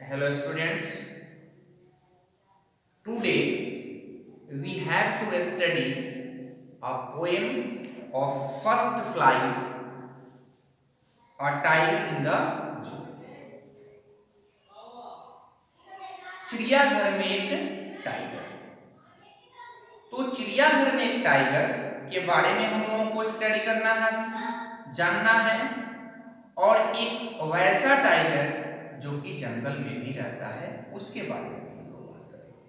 Hello students, today we have to study a poem of First Fly, a tiger in the zoo. चिड़ियाघर में एक tiger. तो चिड़ियाघर में एक टाइगर के बारे में हम लोगों को स्टडी करना है, जानना है, और एक वैसा टाइगर जो कि जंगल में भी रहता है उसके बारे में हम लोग बात करेंगे।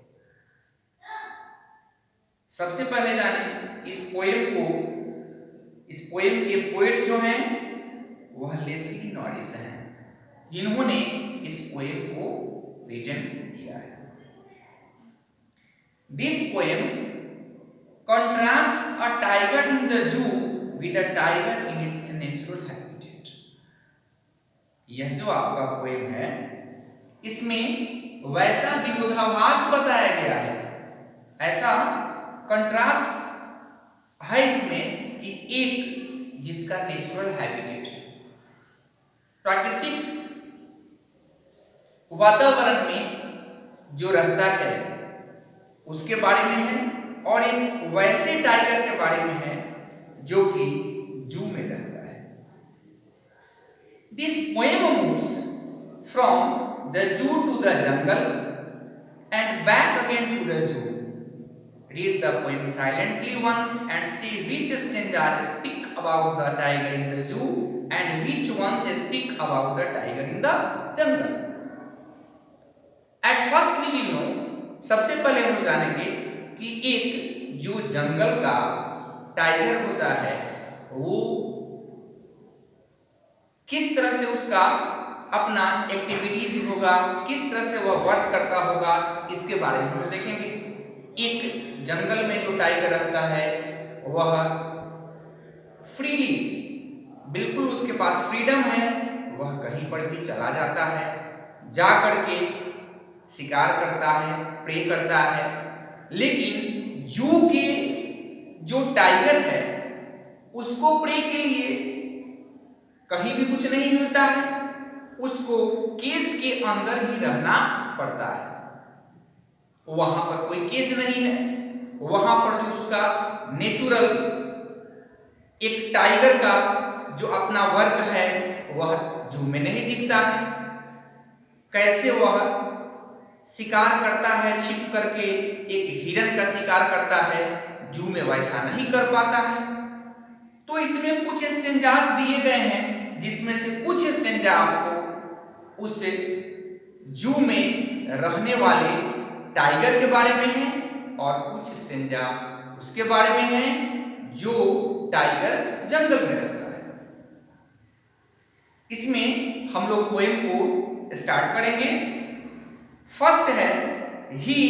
सबसे पहले जाने इस पोएम के पोएट जो हैं वह लेस्ली नॉरिस हैं, जिन्होंने इस पोएम को रिटन किया है। This poem contrasts a tiger in the zoo with a tiger in its natural habitat। यह जो आपका पोएम है इसमें वैसा विरोधाभास बताया गया है, ऐसा कंट्रास्ट है इसमें कि एक जिसका नेचुरल हैबिटेट है, प्राकृतिक वातावरण में जो रहता है उसके बारे में है, और एक वैसे टाइगर के बारे में है जो कि जू में रहता है। This poem moves from the zoo to the jungle and back again to the zoo. Read the poem silently once and see which stanzas speak about the tiger in the zoo and which ones speak about the tiger in the jungle. At first we will know, सबसे पहले हम जानेंगे कि एक जो जंगल का tiger होता है वो किस तरह से उसका अपना एक्टिविटीज होगा, किस तरह से वह वर्क करता होगा, इसके बारे में हम देखेंगे। एक जंगल में जो टाइगर रहता है वह फ्रीली, बिल्कुल उसके पास फ्रीडम है, वह कहीं पर भी चला जाता है, जा करके शिकार करता है, प्रे करता है। लेकिन जू के जो टाइगर है उसको प्रे के लिए कहीं भी कुछ नहीं मिलता है, उसको केज के अंदर ही रहना पड़ता है। वहां पर कोई केज नहीं है, वहां पर जो उसका नेचुरल एक टाइगर का जो अपना वर्क है वह जू में नहीं दिखता है। कैसे वह शिकार करता है छिप करके, एक हिरन का शिकार करता है, जू में वैसा नहीं कर पाता है। तो इसमें कुछ स्टेंजास दिए गए हैं जिसमें से कुछ स्टेंजा आपको उस जू में रहने वाले टाइगर के बारे में है और कुछ स्टेंजा उसके बारे में है जो टाइगर जंगल में रहता है। इसमें हम लोग पोएम को स्टार्ट करेंगे। फर्स्ट है, he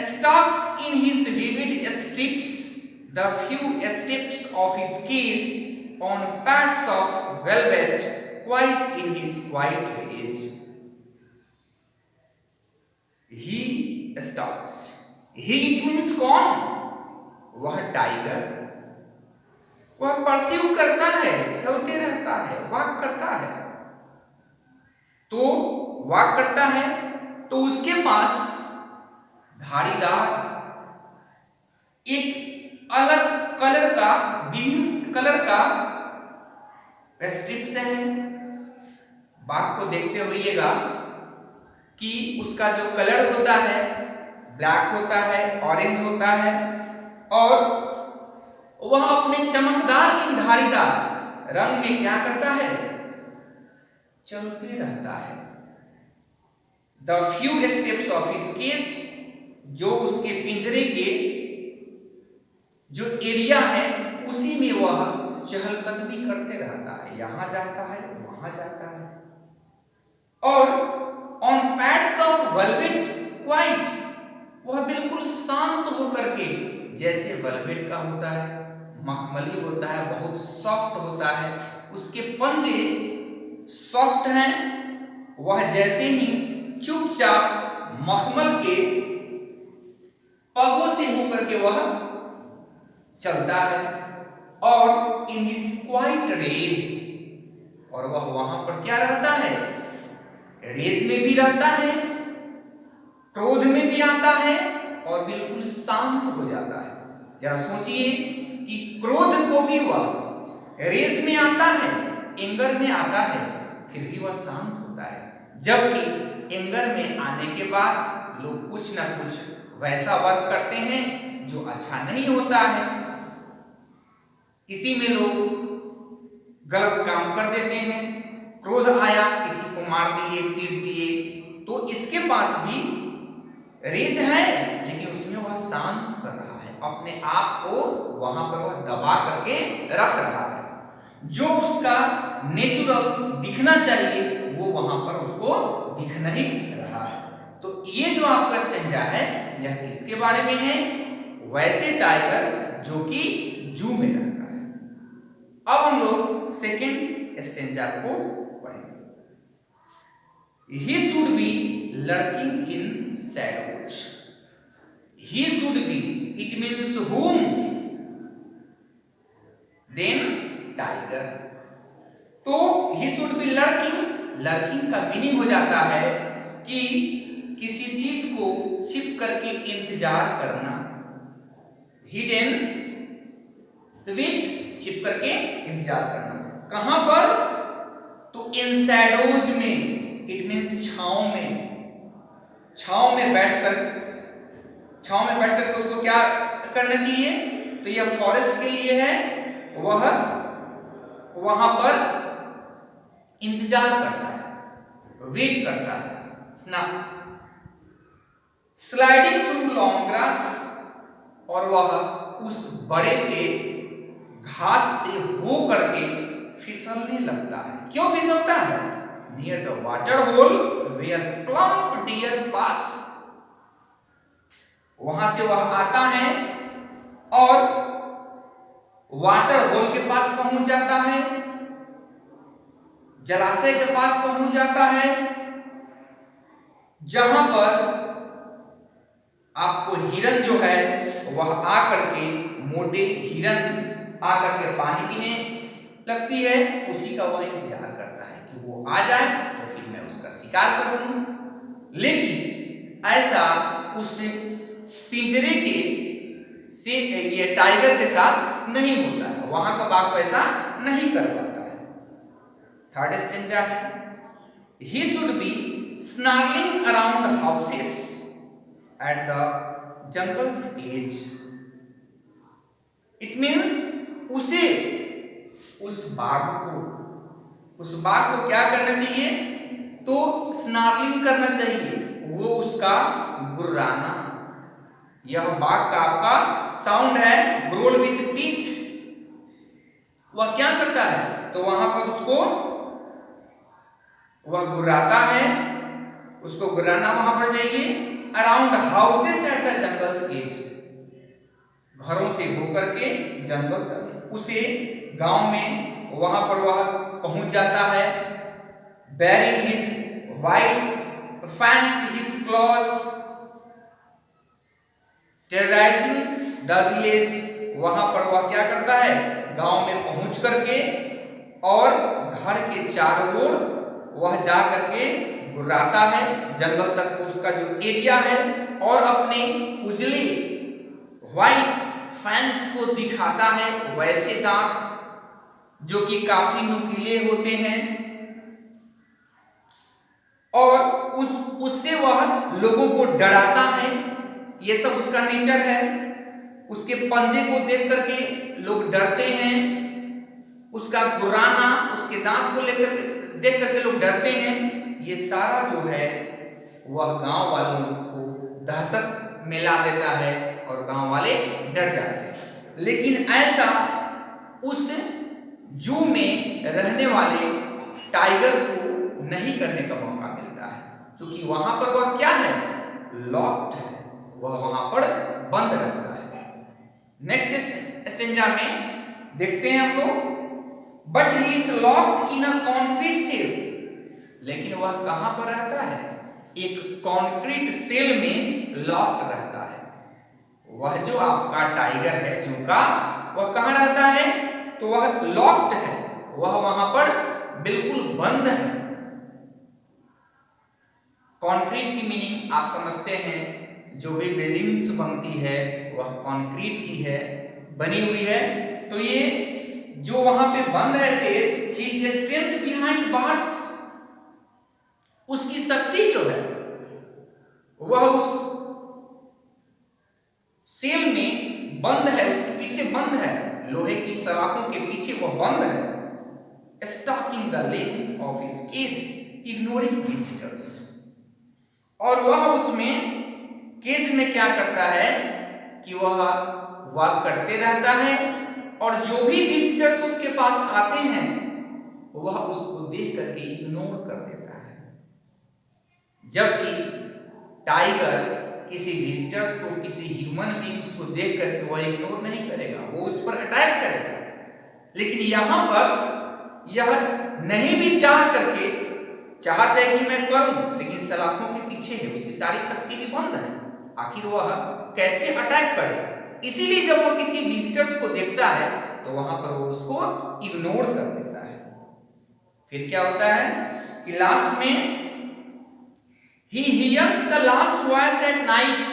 stalks in his vivid strips the few steps of his cage on pads of velvet quite in his quiet rage। He stalks, he it means कौन? वह टाइगर, वह परस्यू करता है, चलते रहता है, वॉक करता है। तो वॉक करता है तो उसके पास धारीदार एक अलग कलर का, विभिन्न कलर का स्ट्रिप्स है। बाघ को देखते हुएगा कि उसका जो कलर होता है ब्लैक होता है, ऑरेंज होता है, और वह अपने चमकदार इन धारीदार रंग में क्या करता है? चलते रहता है। The few steps of his cage, जो उसके पिंजरे के जो एरिया है उसी में वह चहलकदमी करते रहता है, यहां जाता है, वहां जाता है। और on pads of velvet quite, वह बिल्कुल शांत होकर के, जैसे वेलवेट का होता है, मखमली होता है, बहुत सॉफ्ट होता है, उसके पंजे सॉफ्ट हैं, वह जैसे ही चुपचाप मखमल के पगों से होकर के वह चलता है। और इन हिज क्वाइट रेज, और वह वहां पर क्या रहता है? रेज में भी रहता है, क्रोध में भी आता है और बिल्कुल शांत हो जाता है। जरा सोचिए कि क्रोध को भी वह रेज में आता है, एंगर में आता है, फिर भी वह शांत होता है। जबकि एंगर में आने के बाद लोग कुछ ना कुछ वैसा वर्क करते हैं जो अच्छा नहीं होता है। इसी में लोग गलत काम कर देते हैं। क्रोध आया, किसी को मार दिए, पीट दिए, तो इसके पास भी रेज है लेकिन उसमें वह शांत कर रहा है, अपने आप को वहां पर वह दबा करके रख रहा है। जो उसका नेचुरल दिखना चाहिए वो वहां पर उसको दिख नहीं रहा है। तो ये जो आपका स्टेंजा है यह किसके बारे में है? वैसे टाइगर जो कि जू में रहता है। अब हम लोग सेकेंड स्टेंजा को पढ़ेंगे। He should be lurking in shadows. He should be, it means whom? Then tiger. तो he should be lurking, lurking का मीनिंग हो जाता है कि किसी चीज को छिप करके इंतजार करना। Hidden, wait, छिप करके इंतजार करना। कहां पर? तो इन शैडोज में, इट मीन्स छांव में। छांव में बैठकर उसको क्या करना चाहिए? तो यह फॉरेस्ट के लिए है, वह वहां पर इंतजार करता है, वेट करता है। स्लाइडिंग थ्रू लॉन्ग ग्रास, और वह उस बड़े से घास से हो करके फिसलने लगता है। क्यों फिसलता है? Near the water hole where plump deer pass. वहां से वह आता है और वाटर होल के पास पहुंच जाता है, जलाशय के पास पहुंच जाता है, जहां पर आपको हिरन जो है वह आकर के, मोटे हिरन आकर के पानी पीने लगती है। उसी का वह इंतजार करता है कि वो आ जाए तो फिर मैं उसका शिकार कर लूं। लेकिन ऐसा उस पिंजरे के से ये टाइगर के साथ नहीं होता है, वहां का बाघ ऐसा नहीं कर पाता है। थर्ड स्टेंजा है, he should be snarling around houses at the jungle's edge. It means उसे, उस बाघ को क्या करना चाहिए? तो स्नार्लिंग करना चाहिए, वो उसका गुर्राना। यह बाघ का आपका साउंड है, ग्रोल विथ टीथ। वह क्या करता है? तो वहां पर उसको वह गुर्राता है, उसको गुर्राना वहां पर चाहिए। Around houses at the jungle's edge, घरों से होकर के जंगल तक, उसे गांव में वहां पर वह पहुंच जाता है। Bearing his white fangs, his clause, terrorising the village, वहां पर वह क्या करता है? गांव में पहुंच करके और घर के चारों ओर वह जा करके गुर्राता है, जंगल तक उसका जो एरिया है, और अपने उजले व्हाइट फैंक्स को दिखाता है, वैसे दांत जो कि काफी नुकीले होते हैं, और उससे वह लोगों को डराता है। ये सब उसका नेचर है। उसके पंजे को देख करके लोग डरते हैं, उसका गुर्राना, उसके दांत को लेकर देख करके लोग डरते हैं। ये सारा जो है वह गांव वालों को दहशत में ला देता है और गांव वाले डर जाते हैं। लेकिन ऐसा उस जू में रहने वाले टाइगर को नहीं करने का मौका मिलता है, क्योंकि वहां पर वह क्या है? लॉक्ड है, वह वहां पर बंद रहता है। नेक्स्ट स्टेंजा में देखते हैं हम लोग, but he is locked in a concrete cell, लेकिन वह कहां पर रहता है? एक कॉन्क्रीट सेल में लॉक्ड रहता है। वह जो आपका टाइगर है जू का, वह कहां रहता है? तो वह लॉक्ड है, वह वहां पर बिल्कुल बंद है। कंक्रीट की मीनिंग आप समझते हैं, जो भी बिल्डिंग्स बनती है वह कंक्रीट की है, बनी हुई है। तो ये जो वहां पे बंद है शेर, he is strength behind bars, उसकी शक्ति जो है वह उस सेल में बंद है, उसके पीछे बंद है, लोहे की सलाखों के पीछे वह बंद है। Stalking the length of his cage ignoring visitors, और वह उसमें केज में क्या करता है कि वह वॉक करते रहता है, और जो भी विजिटर्स उसके पास आते हैं वह उसको देख करके इग्नोर कर देता है। जबकि टाइगर किसी विजिटर्स को, किसी ह्यूमन बींग्स को देख करके वह इग्नोर नहीं करेगा, वो उस पर अटैक करेगा। लेकिन यहां पर यह नहीं भी चाह करके, चाहता है कि मैं करूं, लेकिन सलाखों के पीछे है, उसकी सारी शक्ति भी बंद है, आखिर वह कैसे अटैक करे। इसीलिए जब वो किसी विजिटर्स को देखता है तो वहां पर वो उसको इग्नोर कर देता है। फिर क्या होता है कि लास्ट में he hears the last voice at night,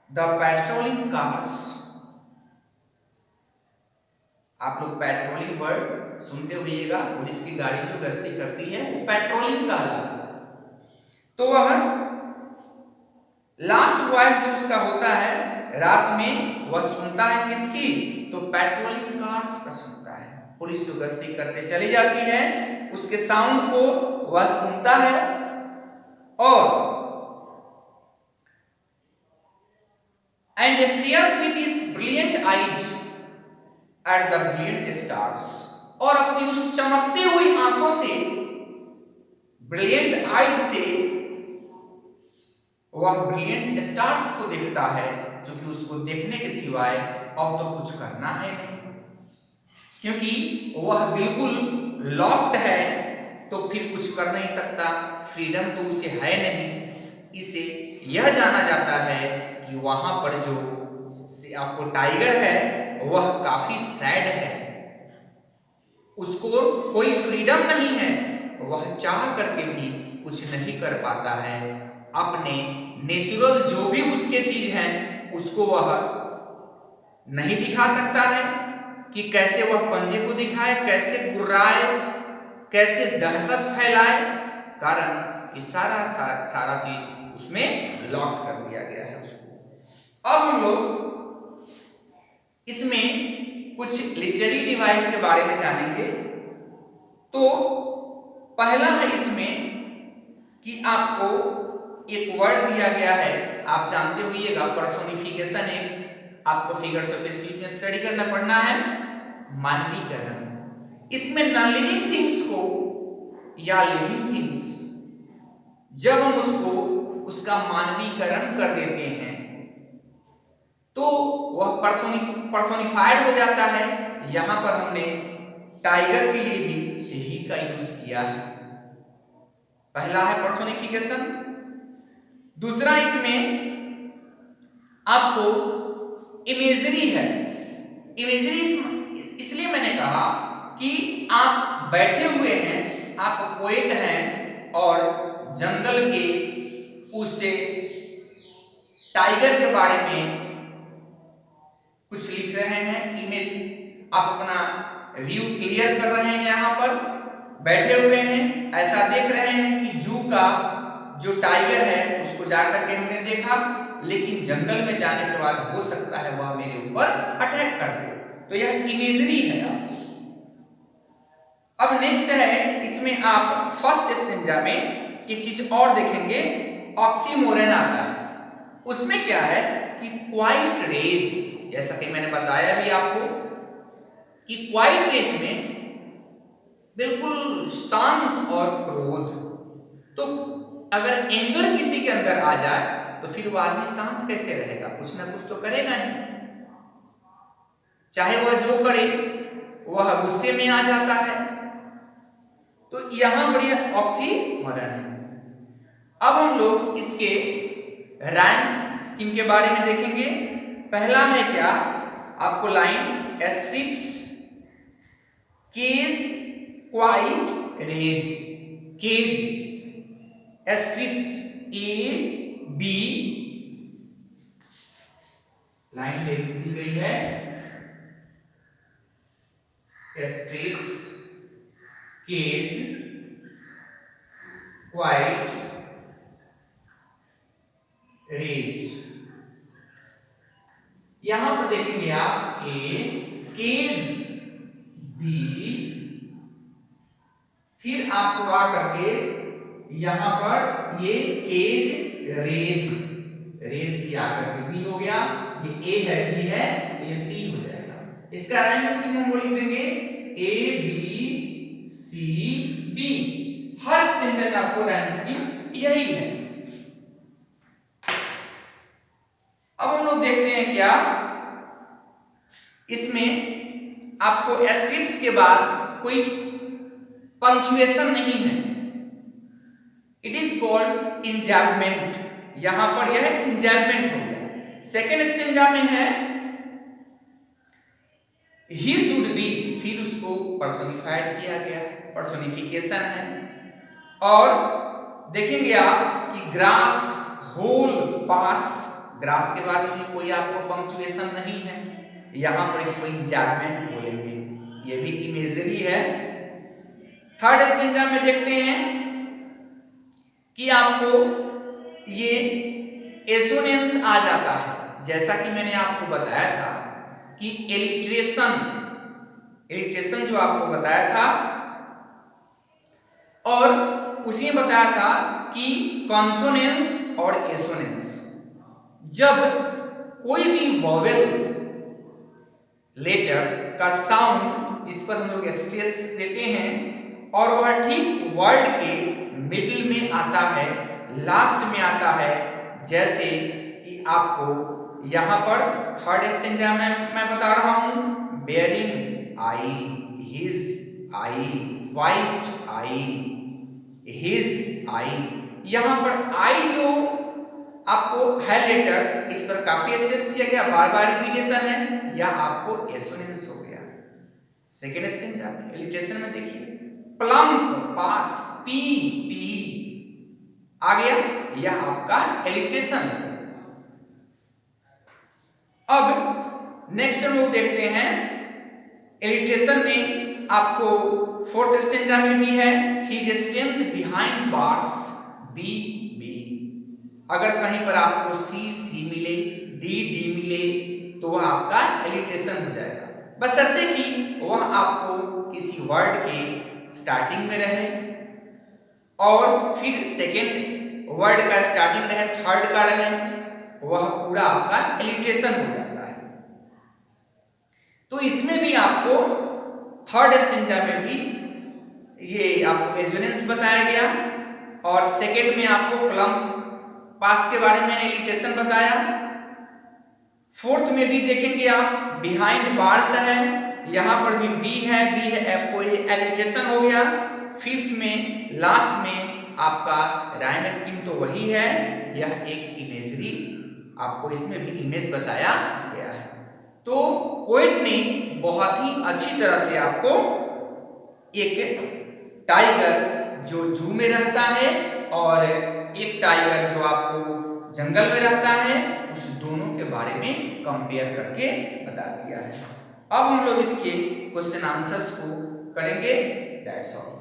the patrolling cars। आप लोग पेट्रोलिंग वर्ड सुनते होइएगा, पुलिस की गाड़ी जो गश्ती करती है वो पेट्रोलिंग कहलाता है। तो वह लास्ट वॉइस जो उसका होता है रात में, वह सुनता है किसकी, तो पेट्रोलिंग कार्स का सुनता है। पुलिस जो गश्ती करते चली जाती है उसके साउंड को वह सुनता है, और and stairs with his brilliant eyes at the brilliant stars, और अपनी उस चमकती हुई आंखों से, ब्रिलियंट आईज से वह ब्रिलियंट स्टार्स को देखता है, जो कि उसको देखने के सिवाय अब तो कुछ करना है नहीं, क्योंकि वह बिल्कुल लॉक्ड है, तो फिर कुछ कर नहीं सकता, फ्रीडम तो उसे है नहीं। इसे यह जाना जाता है कि वहां पर जो आपको टाइगर है वह काफी सैड है, उसको कोई फ्रीडम नहीं है, वह चाह करके भी कुछ नहीं कर पाता है। अपने नेचुरल जो भी उसके चीज हैं उसको वह नहीं दिखा सकता है, कि कैसे वह पंजे को दिखाए, कैसे गुर्राए, कैसे दहशत फैलाए, कारण कि सारा चीज उसमें लॉक कर दिया गया है उसको। अब हम लोग इसमें कुछ लिटरेरी डिवाइस के बारे में जानेंगे। तो पहला है इसमें कि आपको एक वर्ड दिया गया है, आप जानते होइएगा पर्सोनिफिकेशन, एक आपको फिगर्स ऑफ स्पीच में स्टडी करना पड़ना है, मानवीकरण। इसमें नॉन लिविंग थिंग्स को या लिविंग थिंग्स जब हम उसको उसका मानवीकरण कर देते हैं तो वह पर्सोनिफाइड हो जाता है। यहां पर हमने टाइगर के लिए भी यही का यूज किया है। पहला है पर्सोनिफिकेशन। दूसरा इसमें आपको इमेजरी है। इमेजरी इसलिए मैंने कहा कि आप बैठे हुए हैं, आप पोएट हैं और जंगल के उससे टाइगर के बारे में कुछ लिख रहे हैं, इमेज आप अपना व्यू क्लियर कर रहे हैं, यहां पर बैठे हुए हैं, ऐसा देख रहे हैं कि जू का जो टाइगर है उसको जाकर के हमने देखा, लेकिन जंगल में जाने के बाद हो सकता है वह मेरे ऊपर अटैक कर दे, तो यह इमेजरी है। अब नेक्स्ट है, इसमें आप फर्स्ट स्टेंजा में एक चीज और देखेंगे, ऑक्सीमोरन आता है। उसमें क्या है कि क्वाइट रेज, जैसा कि मैंने बताया भी आपको कि क्वाइट रेज में बिल्कुल शांत और क्रोध, तो अगर एंगर किसी के अंदर आ जाए तो फिर वो आदमी शांत कैसे रहेगा, कुछ ना कुछ तो करेगा ही, चाहे वह जो करे वह गुस्से में आ जाता है। तो यहां पर यह ऑक्सीमोरन है। अब हम लोग इसके राइम स्कीम के बारे में देखेंगे। पहला है क्या, आपको लाइन स्ट्रिप्स केज क्वाइट रेज, केज एस्ट्रिप्स ए बी लाइन दी गई है, एस्ट्रिप्स केज क्वाइट रेज। यहां पर देखेंगे आप ए केज बी, फिर आपको आ करके यहां पर ये केज रेज, रेज भी आकर के बी हो गया, ये ए है बी है, ये सी हो जाएगा। इसका राइम स्कीम हम लिख देंगे ए बी सी बी। हर स्टेंजा में आपको राइम स्कीम यही है। अब हम लोग देखते हैं क्या इसमें आपको एस्ट्रिप्स के बाद कोई पंक्चुएशन नहीं है, इट इज कॉल्ड इंजैम्पमेंट। यहां पर यह इंजैम्पमेंट हो गया। सेकेंड स्टेंजा में है ही शुड बी, फिर उसको पर्सोनिफाइड किया गया है, पर्सोनिफिकेशन है। और देखेंगे आप कि ग्रास होल पास, ग्रास के बारे में कोई आपको पंक्चुएशन नहीं है, यहां पर इसको इंजैम्पमेंट बोलेंगे, ये भी इमेजरी है। थर्ड स्टेंजा में देखते हैं कि आपको ये एसोनेंस आ जाता है, जैसा कि मैंने आपको बताया था कि एलिट्रेशन, एलिट्रेशन जो आपको बताया था, और उसी में बताया था कि कॉन्सोनेंस और एसोनेंस, जब कोई भी वोवेल लेटर का साउंड जिस पर हम लोग स्ट्रेस देते हैं और वह ठीक वर्ड के मिडिल में आता है, लास्ट में आता है, जैसे कि आपको यहां पर थर्ड स्टेंजा में मैं बता रहा हूं, बेयरिंग आई, हिज आई, वाइट आई, हिज आई। यहां पर आई जो आपको है लेटर, इस पर काफी स्ट्रेस किया गया, बार बार रिपीटेशन है, या आपको एसोनेंस हो गया। सेकेंड स्टेंजा में एलिट्रेशन में देखिए प्लम्प पास, पी पी आ गया, यह आपका एलिट्रेशन है। अब नेक्स्ट हम लोग देखते हैं एलिट्रेशन में आपको फोर्थ स्टेंजा में भी है his strength behind bars, B B. अगर कहीं पर आपको सी सी मिले, डी डी मिले, तो वह आपका एलिट्रेशन हो जाएगा, बशर्ते कि वह आपको किसी वर्ड के स्टार्टिंग में रहे और फिर सेकेंड वर्ड का स्टार्टिंग रहे, थर्ड का रहे, वह पूरा आपका एलिट्रेशन हो जाता है। तो इसमें भी आपको थर्ड स्टेंजा में भी ये आपको एसोनेंस बताया गया, और सेकेंड में आपको प्लम्प पास के बारे में एलिट्रेशन बताया। फोर्थ में भी देखेंगे आप बिहाइंड बार्स है, यहां पर भी बी है, बी है, कोई एलिट्रेशन हो गया। फिफ्थ में लास्ट में आपका राइम स्कीम तो वही है, यह एक इमेजरी, आपको इसमें भी इमेज बताया गया है। तो पोएट ने बहुत ही अच्छी तरह से आपको एक टाइगर जो जू में रहता है और एक टाइगर जो आपको जंगल में रहता है, उस दोनों के बारे में कंपेयर करके बता दिया है। अब हम लोग इसके क्वेश्चन आंसर्स को करेंगे। That's all.